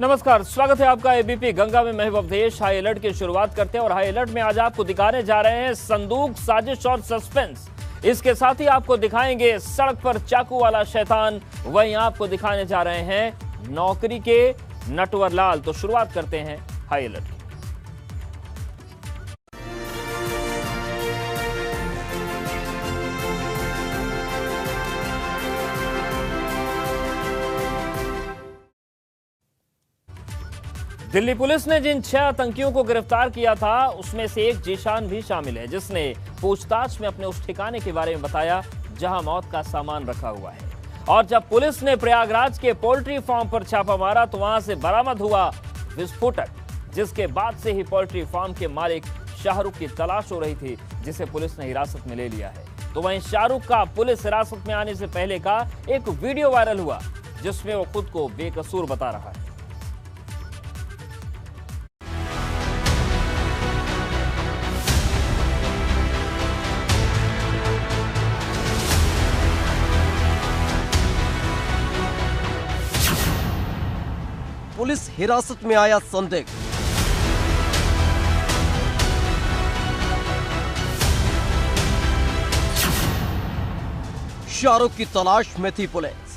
नमस्कार, स्वागत है आपका एबीपी गंगा में। मैं अवधेश। हाई अलर्ट की शुरुआत करते हैं और हाई अलर्ट में आज आपको दिखाने जा रहे हैं संदूक, साजिश और सस्पेंस। इसके साथ ही आपको दिखाएंगे सड़क पर चाकू वाला शैतान। वहीं आपको दिखाने जा रहे हैं नौकरी के नटवर लाल। तो शुरुआत करते हैं हाई अलर्ट। दिल्ली पुलिस ने जिन 6 आतंकियों को गिरफ्तार किया था उसमें से एक जीशान भी शामिल है, जिसने पूछताछ में अपने उस ठिकाने के बारे में बताया जहां मौत का सामान रखा हुआ है। और जब पुलिस ने प्रयागराज के पोल्ट्री फार्म पर छापा मारा तो वहां से बरामद हुआ विस्फोटक, जिसके बाद से ही पोल्ट्री फार्म के मालिक शाहरुख की तलाश हो रही थी, जिसे पुलिस ने हिरासत में ले लिया है। तो वहीं शाहरुख का पुलिस हिरासत में आने से पहले का एक वीडियो वायरल हुआ जिसमें वो खुद को बेकसूर बता रहा है। पुलिस हिरासत में आया संदिग्ध। शाहरुख की तलाश में थी पुलिस।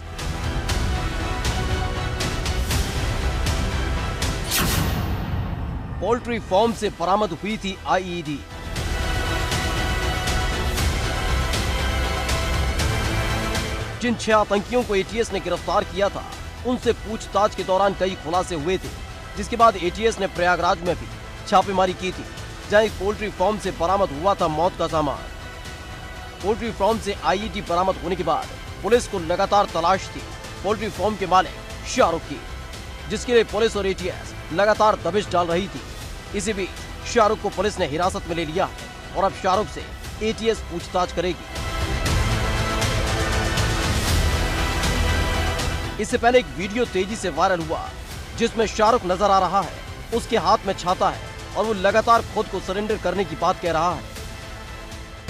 पोल्ट्री फार्म से बरामद हुई थी आईईडी। जिन 6 आतंकियों को एटीएस ने गिरफ्तार किया था उनसे पूछताछ के दौरान कई खुलासे हुए थे, जिसके बाद एटीएस ने प्रयागराज में भी छापेमारी की थी, जहां एक पोल्ट्री फार्म से बरामद हुआ था मौत का सामान। पोल्ट्री फार्म से आईईडी बरामद होने के बाद पुलिस को लगातार तलाश थी पोल्ट्री फार्म के मालिक शाहरुख की, जिसके लिए पुलिस और एटीएस लगातार दबिश डाल रही थी। इसी बीच शाहरुख को पुलिस ने हिरासत में ले लिया है और अब शाहरुख से एटीएस पूछताछ करेगी। इससे पहले एक वीडियो तेजी से वायरल हुआ जिसमें शाहरुख नजर आ रहा है, उसके हाथ में छाता है और वो लगातार खुद को सरेंडर करने की बात कह रहा है।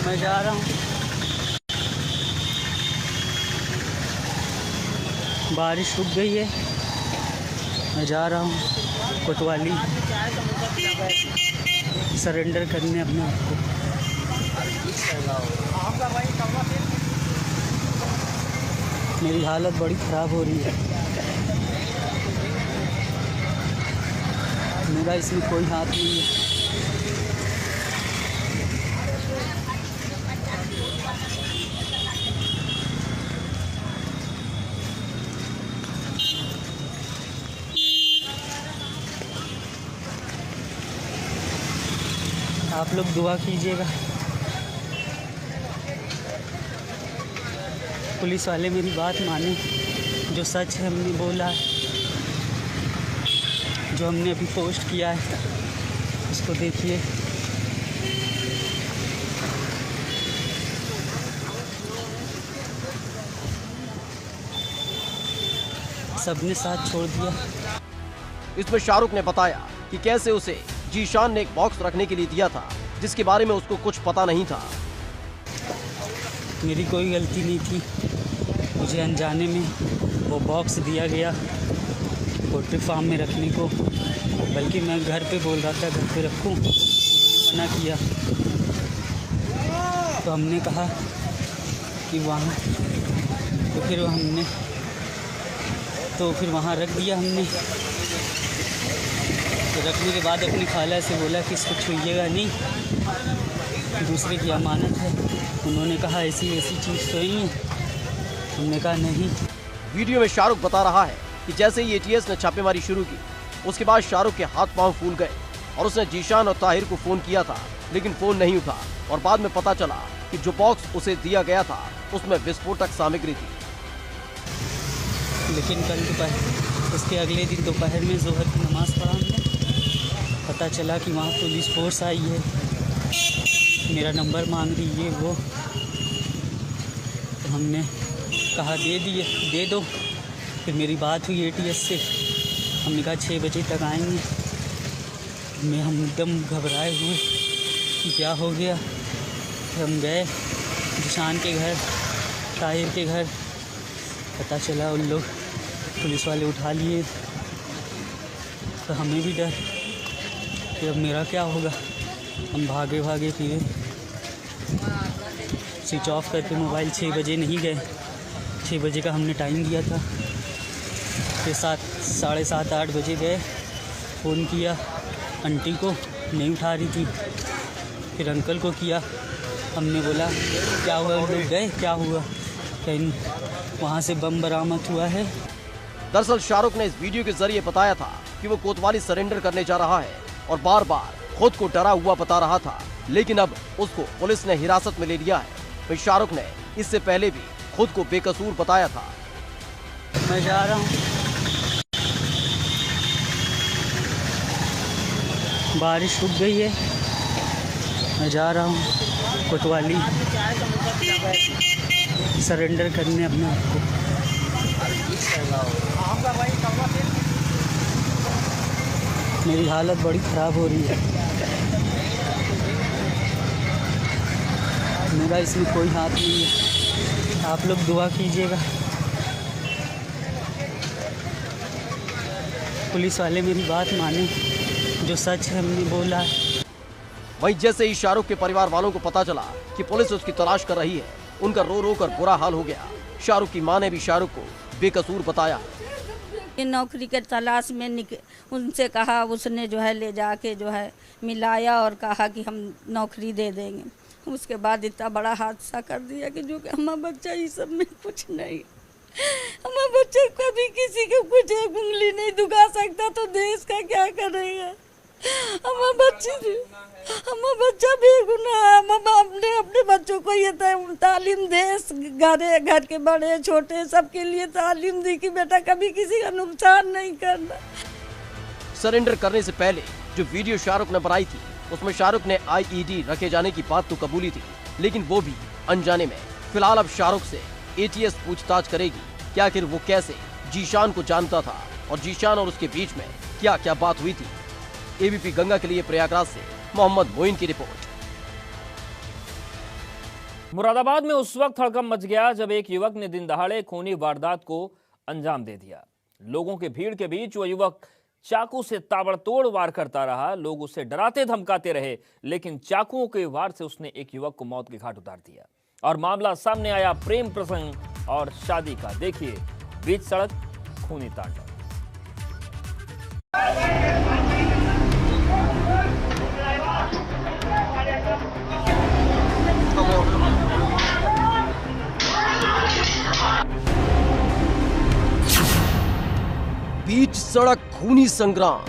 मैं जा रहा हूँ, बारिश रुक गई है, मैं जा रहा हूँ कोतवाली सरेंडर करने अपने आप को। मेरी हालत बड़ी ख़राब हो रही है, मेरा इसमें कोई हाथ नहीं है। आप लोग दुआ कीजिएगा, पुलिस वाले मेरी बात माने, जो सच है हमने बोला है, जो हमने अभी पोस्ट किया है उसको देखिए। सबने साथ छोड़ दिया। इसमें शाहरुख ने बताया कि कैसे उसे जीशान ने एक बॉक्स रखने के लिए दिया था, जिसके बारे में उसको कुछ पता नहीं था। मेरी कोई गलती नहीं थी, मुझे अनजाने में वो बॉक्स दिया गया पोल्ट्री फार्म में रखने को, बल्कि मैं घर पे बोल रहा था घर पे रखूं, मना किया। तो हमने कहा कि वहाँ तो फिर वहाँ रख दिया हमने। तो रखने के बाद अपनी खाला से बोला कि इसको छुइएगा नहीं, दूसरे की अमानत है। उन्होंने कहा ऐसी चीज़ तो नहीं है, हमने कहा नहीं। वीडियो में शाहरुख बता रहा है कि जैसे ही एटीएस ने छापेमारी शुरू की, उसके बाद शाहरुख के हाथ पांव फूल गए और उसने जीशान और ताहिर को फोन किया था, लेकिन फोन नहीं उठा। और बाद में पता चला कि जो बॉक्स उसे दिया गया था उसमें विस्फोटक सामग्री थी। लेकिन कल दोपहर, उसके अगले दिन दोपहर में जोहर की नमाज़ पढ़ा हमने, पता चला कि वहाँ पुलिस फोर्स आई है, मेरा नंबर मांग रही है वो। तो हमने कहा दे दो। फिर मेरी बात हुई एटीएस से, हमने कहा 6 बजे तक आएंगे। हम एकदम घबराए हुए कि क्या हो गया। फिर हम गए जिशान के घर, ताहिर के घर, पता चला उन लोग पुलिस वाले उठा लिए, तो हमें भी डर कि अब मेरा क्या होगा। हम भागे भागे फिरे, स्विच ऑफ करके मोबाइल 6 बजे नहीं गए। 6 बजे का हमने टाइम दिया था, फिर 7, 7:30, 8 बजे गए। फ़ोन किया आंटी को, नहीं उठा रही थी। फिर अंकल को किया, हमने बोला क्या हुआ, लोग गए, क्या हुआ, कहीं वहाँ से बम बरामद हुआ है। दरअसल शाहरुख ने इस वीडियो के जरिए बताया था कि वो कोतवाली सरेंडर करने जा रहा है और बार बार खुद को डरा हुआ बता रहा था, लेकिन अब उसको पुलिस ने हिरासत में ले लिया है। वहीं शाहरुख ने इससे पहले भी खुद को बेकसूर बताया था। मैं जा रहा हूँ, बारिश रुक गई है, मैं जा रहा हूँ कोतवाली सरेंडर करने अपने आप को। मेरी हालत बड़ी ख़राब हो रही है, मेरा इसमें कोई हाथ नहीं है। आप लोग दुआ कीजिएगा, पुलिस वाले मेरी बात माने, जो सच है हमने बोला है। वहीं जैसे ही शाहरुख के परिवार वालों को पता चला कि पुलिस उसकी तलाश कर रही है, उनका रो रो कर बुरा हाल हो गया। शाहरुख की मां ने भी शाहरुख को बेकसूर बताया। ये नौकरी के तलाश में उनसे कहा, उसने जो है ले जाके जो है मिलाया और कहा कि हम नौकरी दे देंगे। उसके बाद इतना बड़ा हादसा कर दिया कि जो कि हमारा बच्चा इस सब में कुछ नहीं, हमारा बच्चा कभी किसी को कुछ एक उंगली नहीं दुखा सकता, तो देश का क्या करेगा। हमारा बच्चा बेगुनाह है। हम अपने बच्चों को ये तालीम दे, घर के बड़े छोटे सबके लिए तालीम दी कि बेटा कभी किसी का नुकसान नहीं करना। सरेंडर करने से पहले जो वीडियो शाहरुख ने बनाई थी, उसमें शाहरुख ने IED रखे जाने की बात तो कबूली थी, लेकिन वो भी अनजाने में। फिलहाल अब शाहरुख से ATS पूछताछ करेगी कि आखिर वो कैसे जीशान को जानता था और जीशान और उसके बीच में क्या क्या बात हुई थी। ABP गंगा के लिए प्रयागराज से मोहम्मद मोइन की रिपोर्ट। मुरादाबाद में उस वक्त हड़कंप मच गया जब एक युवक ने दिन दहाड़े खूनी वारदात को अंजाम दे दिया। लोगों के भीड़ के बीच वह युवक चाकू से ताबड़तोड़ वार करता रहा। लोग उसे डराते धमकाते रहे, लेकिन चाकुओं के वार से उसने एक युवक को मौत के घाट उतार दिया। और मामला सामने आया प्रेम प्रसंग और शादी का। देखिए बीच सड़क खूनी तांडव। बीच सड़क खूनी संग्राम।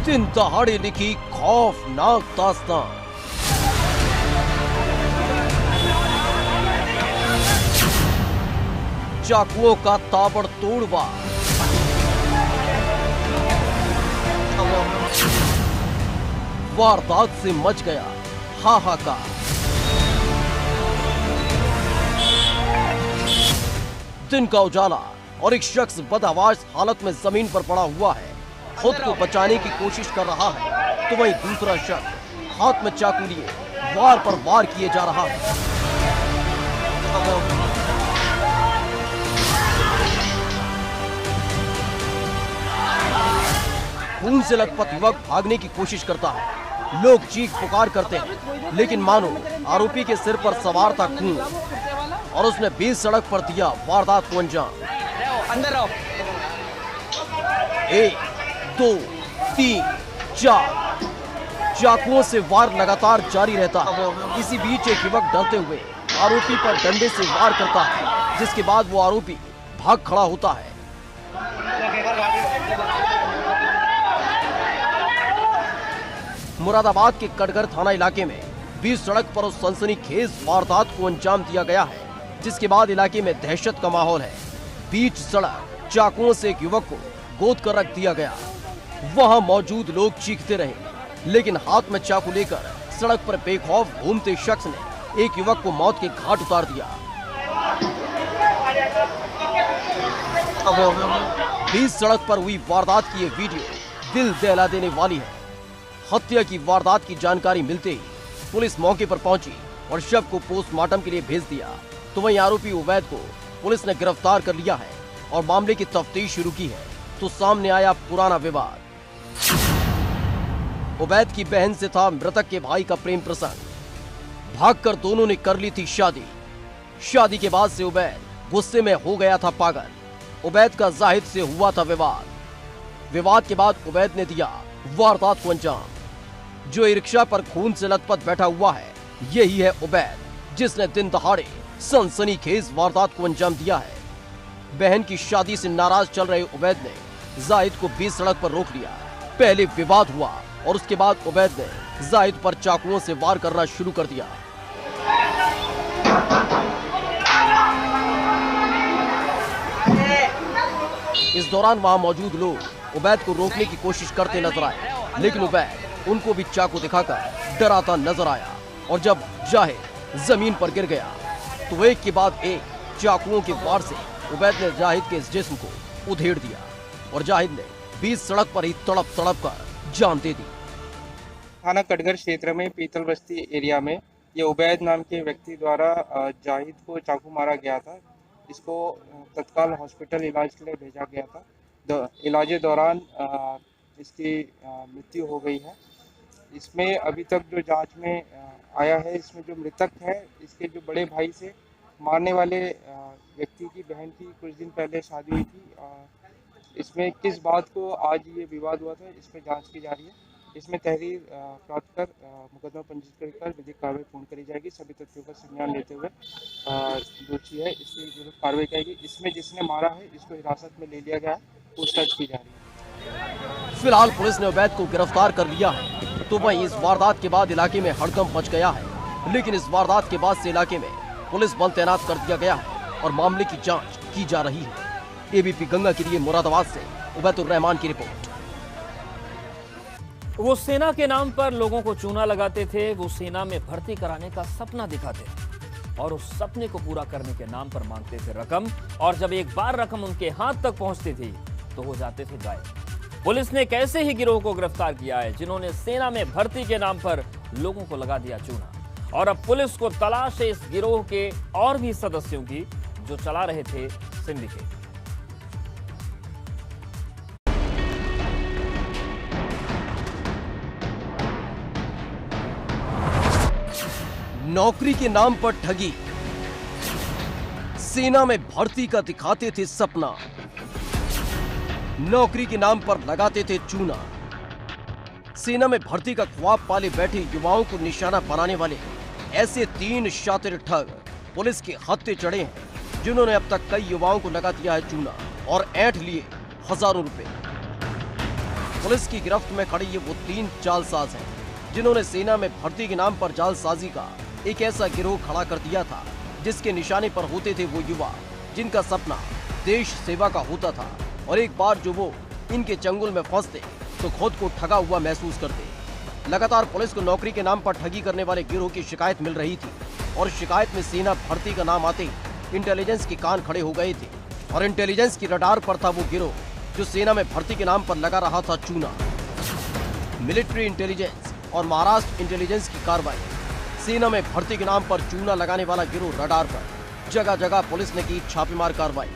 दिन दहाड़े लिखी खौफनाक दास्तान। चाकुओं का ताबड़तोड़ वार। वारदात से मच गया हाहाकार। दिन का उजाला और एक शख्स बदहवास हालत में जमीन पर पड़ा हुआ है, खुद को बचाने की कोशिश कर रहा है, तो वहीं दूसरा शख्स हाथ में चाकू लिए वार पर वार किए जा रहा है। खून से लथपथ युवक भागने की कोशिश करता है। लोग चीख पुकार करते हैं, लेकिन मानो आरोपी के सिर पर सवार था खून और उसने बीच सड़क पर दिया वारदात को अंजाम। अंदर आओ। 1, 2, 3, 4 चाकुओं से वार लगातार जारी रहता है। इसी बीच एक युवक डरते हुए आरोपी पर डंडे से वार करता है, जिसके बाद वो आरोपी भाग खड़ा होता है। मुरादाबाद के कटघर थाना इलाके में बीच सड़क पर उस सनसनीखेज वारदात को अंजाम दिया गया है, जिसके बाद इलाके में दहशत का माहौल है। बीच सड़क चाकुओं से एक युवक को गोद कर रख दिया गया। वहां मौजूद लोग चीखते रहे, लेकिन हाथ में चाकू लेकर सड़क पर बेखौफ घूमते शख्स ने एक युवक को मौत के घाट उतार दिया। बीच सड़क पर हुई वारदात की ये वीडियो दिल दहला देने वाली है। हत्या की वारदात की जानकारी मिलते ही पुलिस मौके पर पहुंची और शव को पोस्टमार्टम के लिए भेज दिया, तो वहीं आरोपी उवैद को पुलिस ने गिरफ्तार कर लिया है और मामले की तफ्तीश शुरू की है तो सामने आया पुराना विवाद। उबैद की बहन से था मृतक के भाई का प्रेम प्रसंग। भागकर दोनों ने कर ली थी शादी। शादी के बाद से उबैद गुस्से में हो गया था पागल। उबैद का जाहिद से हुआ था विवाद। विवाद के बाद उबैद ने दिया वारदात को अंजाम। जो ई रिक्शा पर खून से लथपथ बैठा हुआ है, यही है उबैद, जिसने दिन दहाड़े सनसनीखेज वारदात को अंजाम दिया है। बहन की शादी से नाराज चल रहे उबैद ने जाहिद को बीच सड़क पर रोक लिया। पहले विवाद हुआ और उसके बाद उबैद ने जाहिद पर चाकुओं से वार करना शुरू कर दिया। इस दौरान वहां मौजूद लोग उबैद को रोकने की कोशिश करते नजर आए, लेकिन उबैद उनको भी चाकू दिखाकर डराता नजर आया और जब जाहिद जमीन पर गिर गया तो एक के बाद एक चाकुओं के वार से उबैद ने जाहिद के इस जिस्म को उधेड़ दिया और जाहिद ने बीच सड़क पर ही तड़प तड़प कर जान दे दी। थाना कटघर क्षेत्र में पीतल बस्ती एरिया में ये उबैद नाम के व्यक्ति द्वारा जाहिद को चाकू मारा गया था। इसको तत्काल हॉस्पिटल इलाज के लिए भेजा गया था। इलाज के दौरान इसकी मृत्यु हो गई है। इसमें अभी तक जो जांच में आया है, इसमें जो मृतक है, इसके जो बड़े भाई से मारने वाले व्यक्ति की बहन की कुछ दिन पहले शादी हुई थी। इसमें किस बात को आज ये विवाद हुआ था, इस पर जाँच की जा रही है। इसमें तहरीर प्राप्त कर मुकदमा पंजीकृत कर विधिक कार्रवाई पूर्ण करी जाएगी। सभी तथ्यों का संज्ञान लेते हुए दोषी है इसकी जो कार्रवाई करेगी। इसमें जिसने मारा है इसको हिरासत में ले लिया गया है, पूछताछ की जा रही है। फिलहाल पुलिस ने उबैद को गिरफ्तार कर लिया है तो वहीं इस वारदात के बाद इलाके में हड़कंप मच गया है। लेकिन इस वारदात के बाद से इलाके में पुलिस बल तैनात कर दिया गया है और मामले की जाँच की जा रही है। एबीपी गंगा के लिए मुरादाबाद से उबैदुर रहमान की रिपोर्ट। वो सेना के नाम पर लोगों को चूना लगाते थे, वो सेना में भर्ती कराने का सपना दिखाते थे और उस सपने को पूरा करने के नाम पर मांगते थे रकम, और जब एक बार रकम उनके हाथ तक पहुंचती थी तो हो जाते थे गायब। पुलिस ने कैसे ही गिरोह को गिरफ्तार किया है जिन्होंने सेना में भर्ती के नाम पर लोगों को लगा दिया चूना, और अब पुलिस को तलाश है इस गिरोह के और भी सदस्यों की जो चला रहे थे सिंडिकेट। नौकरी के नाम पर ठगी, सेना में भर्ती का दिखाते थे सपना, नौकरी के नाम पर लगाते थे चूना। सेना में भर्ती का ख्वाब पाले बैठे युवाओं को निशाना बनाने वाले ऐसे 3 शातिर ठग पुलिस के हत्थे चढ़े हैं जिन्होंने अब तक कई युवाओं को लगा दिया है चूना और ऐंठ लिए हजारों रुपए। पुलिस की गिरफ्त में खड़े ये वो 3 जालसाज हैं जिन्होंने सेना में भर्ती के नाम पर जालसाजी का एक ऐसा गिरोह खड़ा कर दिया था जिसके निशाने पर होते थे वो युवा जिनका सपना देश सेवा का होता था, और एक बार जो वो इनके चंगुल में फंसते तो खुद को ठगा हुआ महसूस करते। लगातार पुलिस को नौकरी के नाम पर ठगी करने वाले गिरोह की शिकायत मिल रही थी और शिकायत में सेना भर्ती का नाम आते ही इंटेलिजेंस के कान खड़े हो गए थे और इंटेलिजेंस की रडार पर था वो गिरोह जो सेना में भर्ती के नाम पर लगा रहा था चूना। मिलिट्री इंटेलिजेंस और महाराष्ट्र इंटेलिजेंस की कार्रवाई। सेना में भर्ती के नाम पर चूना लगाने वाला गिरोह रडार पर। जगह जगह पुलिस ने की छापेमार कार्रवाई।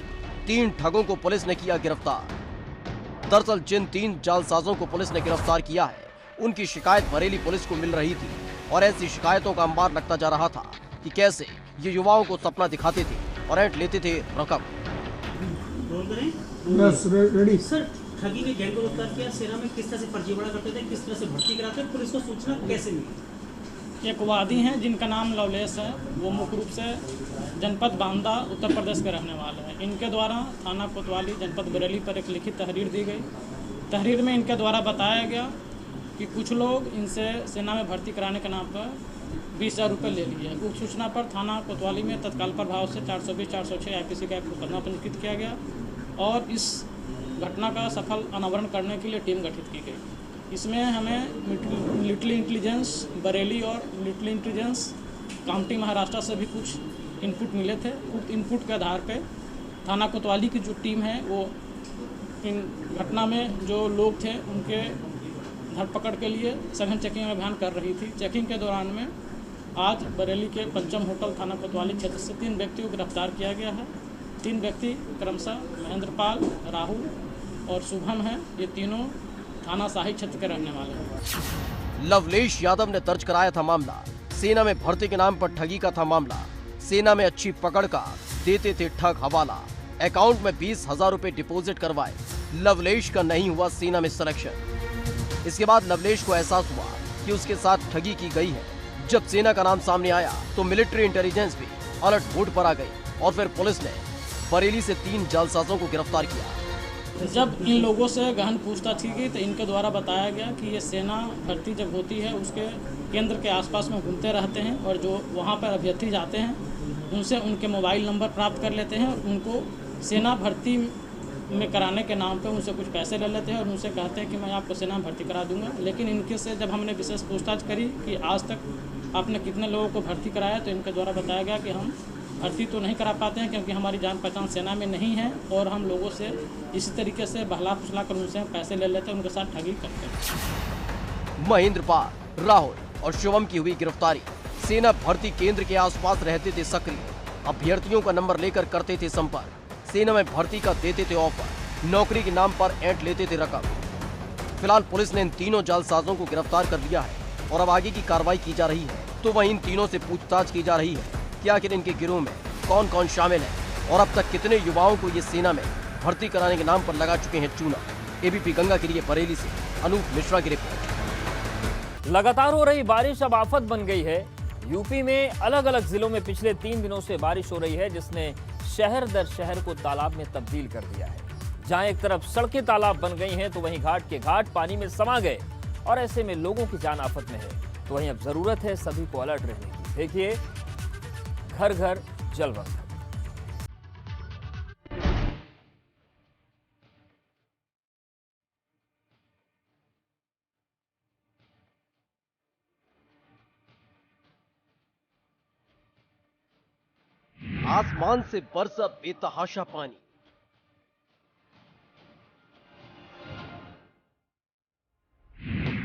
3 ठगों को पुलिस ने किया गिरफ्तार। दरअसल जिन 3 जालसाजों को पुलिस ने गिरफ्तार किया है उनकी शिकायत बरेली पुलिस को मिल रही थी और ऐसी शिकायतों का अंबार लगता जा रहा था कि कैसे ये युवाओं को सपना दिखाते थे और ऐंठ लेते थे रकम। सर, ठगी के गैंग को गिरफ्तार किया। सेना में किस तरह से फर्जीवाड़ा करते थे, किस तरह से भर्ती कराते थे, पुलिस को सूचना कैसे मिली? एक वादी हैं जिनका नाम लवलेश है, वो मुख्य रूप से जनपद बांदा उत्तर प्रदेश के रहने वाले हैं। इनके द्वारा थाना कोतवाली जनपद बरेली पर एक लिखित तहरीर दी गई। तहरीर में इनके द्वारा बताया गया कि कुछ लोग इनसे सेना में भर्ती कराने के नाम पर 20,000 रुपये ले लिए। उस सूचना पर थाना कोतवाली में तत्काल प्रभाव से 420-406 IPC का एक मुकदमा पंजीकृत किया गया और इस घटना का सफल अनावरण करने के लिए टीम गठित की गई। इसमें हमें मिलिट्री इंटेलिजेंस बरेली और मिलिट्री इंटेलिजेंस काउंटी महाराष्ट्र से भी कुछ इनपुट मिले थे। उस इनपुट के आधार पर थाना कोतवाली की जो टीम है वो इन घटना में जो लोग थे उनके धरपकड़ के लिए सघन चेकिंग अभियान कर रही थी। चेकिंग के दौरान में आज बरेली के पंचम होटल थाना कोतवाली क्षेत्र से 3 व्यक्तियों को गिरफ्तार किया गया है तीन व्यक्ति क्रमशः महेंद्रपाल, राहुल और शुभम हैं। ये तीनों थाना शाही क्षेत्र के रहने वाले हैं। लवलेश यादव ने दर्ज कराया था मामला। सेना में भर्ती के नाम पर ठगी का था मामला। सेना में अच्छी पकड़ का देते थे ठग हवाला। अकाउंट में 20,000 रुपए डिपॉजिट करवाए। लवलेश का नहीं हुआ सेना में सिलेक्शन। इसके बाद लवलेश को एहसास हुआ कि उसके साथ ठगी की गई है। जब सेना का नाम सामने आया तो मिलिट्री इंटेलिजेंस भी अलर्ट मोड पर आ गई और फिर पुलिस ने बरेली से 3 जालसाजों को गिरफ्तार किया। जब इन लोगों से गहन पूछताछ की गई तो इनके द्वारा बताया गया कि ये सेना भर्ती जब होती है उसके केंद्र के आसपास में घूमते रहते हैं और जो वहाँ पर अभ्यर्थी जाते हैं उनसे उनके मोबाइल नंबर प्राप्त कर लेते हैं। उनको सेना भर्ती में कराने के नाम पे उनसे कुछ पैसे ले लेते हैं और उनसे कहते हैं कि मैं आपको सेना भर्ती करा दूंगा। लेकिन इनके से जब हमने विशेष पूछताछ करी कि आज तक आपने कितने लोगों को भर्ती कराया, तो इनके द्वारा बताया गया कि हम भर्ती तो नहीं करा पाते हैं क्योंकि हमारी जान पहचान सेना में नहीं है और हम लोगों से इसी तरीके से बहला फुसला कर उनसे पैसे ले लेते हैं, उनके साथ ठगी करते हैं। महेंद्रपाल, राहुल और शिवम की हुई गिरफ्तारी। सेना भर्ती केंद्र के आसपास रहते थे सक्रिय। अभ्यर्थियों का नंबर लेकर करते थे संपर्क। सेना में भर्ती का देते थे ऑफर। नौकरी के नाम पर ऐंठ लेते थे रकम। फिलहाल पुलिस ने इन तीनों जालसाजों को गिरफ्तार कर लिया है और अब आगे की कार्रवाई की जा रही है। तो वहीं इन तीनों से पूछताछ की जा रही है कि आखिर इनके गिरोह में कौन कौन शामिल है और अब तक कितने युवाओं को ये सेना में भर्ती कराने के नाम पर लगा चुके हैं चूना। एबीपी गंगा के लिए बरेली से अनूप मिश्रा की रिपोर्ट। लगातार हो रही बारिश अब आफत बन गई है। यूपी में अलग अलग जिलों में पिछले 3 दिनों से बारिश हो रही है जिसने शहर दर शहर को तालाब में तब्दील कर दिया है। जहां एक तरफ सड़कें तालाब बन गई हैं तो वहीं घाट के घाट पानी में समा गए और ऐसे में लोगों की जान आफत में है। तो वहीं अब जरूरत है सभी को अलर्ट रहने की। देखिए, घर घर जलबंद। आसमान से बरसा बेतहाशा पानी।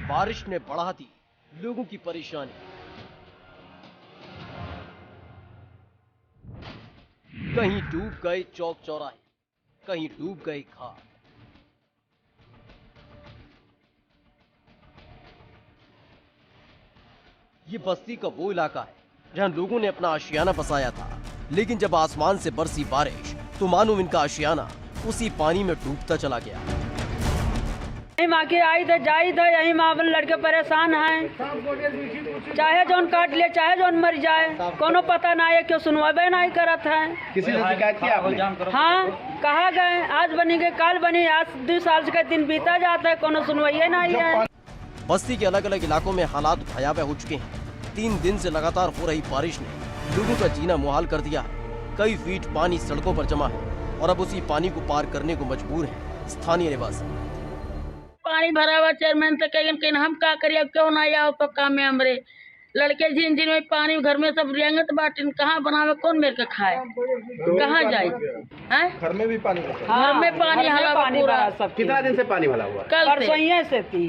बारिश ने बढ़ा दी लोगों की परेशानी। कहीं डूब गए चौक चौराहे, कहीं डूब गए घाट। ये बस्ती का वो इलाका है जहां लोगों ने अपना आशियाना बसाया था, लेकिन जब आसमान से बरसी बारिश तो मानो इनका आशियाना उसी पानी में डूबता चला गया। माँ की आई थे जाई थे, यही माँ लड़के परेशान हैं। चाहे जोन काट ले चाहे जोन मर जाए, कोनो पता ना है क्यों सुनवाबे नहीं करत है। किसी से शिकायत किया आपने? हाँ, कहा गए आज बनी गई काल बनी, आज 2 साल का दिन बीता जाता है, कोनो सुनवाई नहीं है। बस्ती के अलग अलग इलाकों में हालात भयावह हो चुके हैं। 3 दिन से लगातार हो रही बारिश ने लोगों का जीना मुहाल कर दिया है। कई फीट पानी सड़कों पर जमा है और अब उसी पानी को पार करने को मजबूर है स्थानीय निवासी। पानी भरा हुआ चेयरमैन से कहेंगे हम क्या करिए, क्यों ना आओ तो काम में हमरे लड़के झीन झीन में पानी घर में सब रेंगत बाटिन, कहाँ बनावे कौन मेरे के खाए, कहाँ जाए हैं? घर में भी पानी, घर में पानी हला पूरा। कितना दिन से पानी भरा हुआ? कल से थी।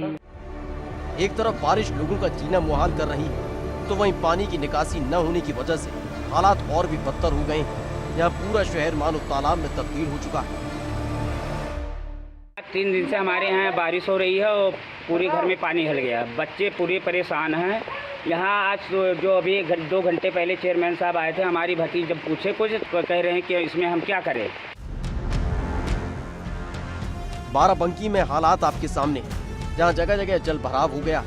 एक तरफ बारिश लोगों का जीना मुहाल कर रही है तो वहीं पानी की निकासी न होने की वजह से हालात और भी बदतर हो गए हैं। यहाँ पूरा शहर मानो तालाब में तब्दील हो चुका है। 3 दिन से हमारे यहाँ बारिश हो रही है और पूरे घर में पानी हिल गया। बच्चे पूरे परेशान हैं। यहाँ आज जो अभी 2 घंटे पहले चेयरमैन साहब आए थे, हमारी भतीजी जब पूछे कुछ तो कह रहे हैं कि इसमें हम क्या करें। बाराबंकी में हालात आपके सामने हैं, जहाँ जगह जगह जल भराव हो गया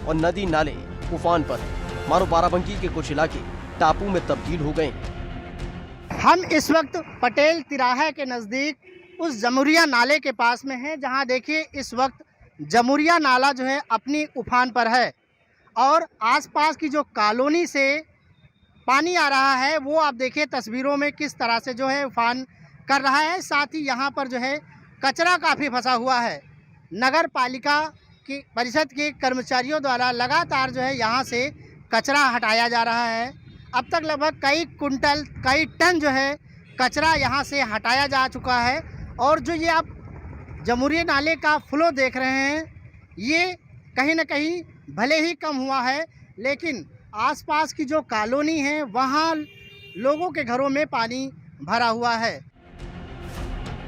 और नदी नाले उफान पर है। मानो बाराबंकी के कुछ इलाके टापू में तब्दील हो गए हैं। हम इस वक्त पटेल तिराहा के नज़दीक उस जमुरिया नाले के पास में हैं, जहां देखिए इस वक्त जमुरिया नाला जो है अपनी उफान पर है और आसपास की जो कॉलोनी से पानी आ रहा है वो आप देखिए तस्वीरों में किस तरह से जो है उफान कर रहा है। साथ ही यहाँ पर जो है कचरा काफ़ी फंसा हुआ है। नगर पालिका की परिषद के कर्मचारियों द्वारा लगातार जो है यहाँ से कचरा हटाया जा रहा है। अब तक लगभग कई टन जो है कचरा यहाँ से हटाया जा चुका है और जो ये आप जमुरिया नाले का फ्लो देख रहे हैं ये कहीं ना कहीं भले ही कम हुआ है, लेकिन आसपास की जो कॉलोनी है वहाँ लोगों के घरों में पानी भरा हुआ है।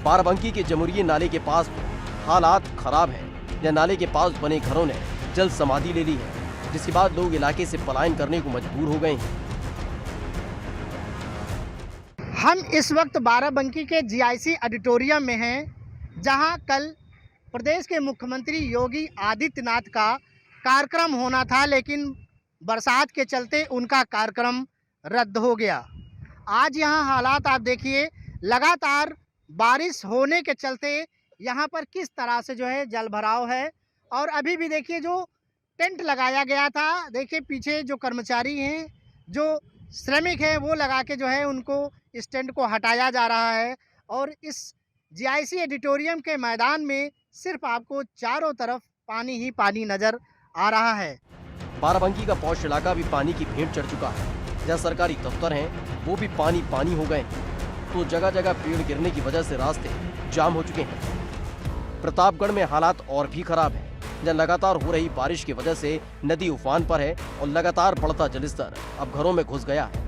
बाराबंकी के जमुरिया नाले के पास हालात खराब हैं। यह नाले के पास बने घरों ने जल समाधि ले ली है, जिसके बाद लोग इलाके से पलायन करने को मजबूर हो गए हैं। हम इस वक्त बाराबंकी के जीआईसी ऑडिटोरियम में हैं, जहां कल प्रदेश के मुख्यमंत्री योगी आदित्यनाथ का कार्यक्रम होना था, लेकिन बरसात के चलते उनका कार्यक्रम रद्द हो गया। आज यहां हालात आप देखिए, लगातार बारिश होने के चलते यहां पर किस तरह से जो है जल भराव है। और अभी भी देखिए जो टेंट लगाया गया था, देखिए पीछे जो कर्मचारी हैं, जो श्रमिक हैं, वो लगा के जो है उनको इस टेंट को हटाया जा रहा है। और इस जीआईसी ऑडिटोरियम के मैदान में सिर्फ आपको चारों तरफ पानी ही पानी नजर आ रहा है। बाराबंकी का पौष इलाका भी पानी की भेंट चढ़ चुका है। जहाँ सरकारी दफ्तर हैं, वो भी पानी पानी हो गए हैं। तो जगह जगह पेड़ गिरने की वजह से रास्ते जाम हो चुके हैं। प्रतापगढ़ में हालात और भी खराब है, जहाँ लगातार हो रही बारिश की वजह से नदी उफान पर है और लगातार बढ़ता जलस्तर अब घरों में घुस गया है।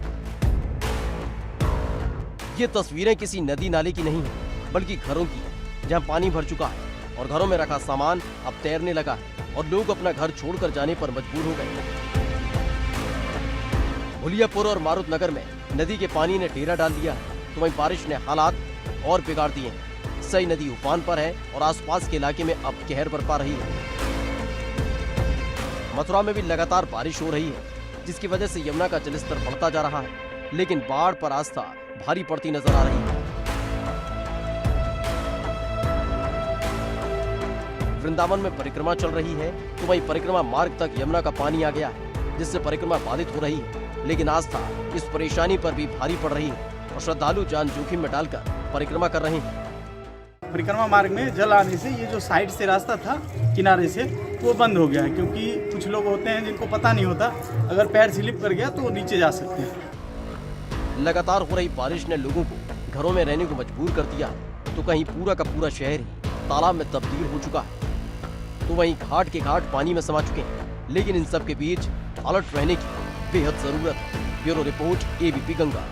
ये तस्वीरें किसी नदी नाले की नहीं है, बल्कि घरों की है, जहाँ पानी भर चुका है और घरों में रखा सामान अब तैरने लगा है और लोग अपना घर छोड़कर जाने पर मजबूर हो गए। हुलियापुर और मारुत नगर में नदी के पानी ने डेरा डाल दिया है, तो वहीं बारिश ने हालात और बिगाड़ दिए हैं। सई नदी उफान पर है और आसपास के इलाके में अब कहर बरपा रही है। मथुरा में भी लगातार बारिश हो रही है, जिसकी वजह से यमुना का जलस्तर बढ़ता जा रहा है, लेकिन बाढ़ पर आस्था भारी पड़ती नजर आ रही है। वृंदावन में परिक्रमा चल रही है, तो वहीं परिक्रमा मार्ग तक यमुना का पानी आ गया है, जिससे परिक्रमा बाधित हो रही है। लेकिन आस्था इस परेशानी पर भी भारी पड़ रही है और श्रद्धालु जान जोखिम में डालकर परिक्रमा कर रहे हैं। परिक्रमा मार्ग में जल आने से ये जो साइड से रास्ता था किनारे से, वो बंद हो गया है, क्योंकि कुछ लोग होते हैं जिनको पता नहीं होता, अगर पैर स्लिप कर गया तो वो नीचे जा सकते हैं। लगातार हो रही बारिश ने लोगों को घरों में रहने को मजबूर कर दिया है, तो कहीं पूरा का पूरा शहर ही तालाब में तब्दील हो चुका है, तो वहीं घाट के घाट पानी में समा चुके हैं। लेकिन इन सब के बीच अलर्ट रहने की बेहद जरूरत है। Bureau report, ABP Ganga.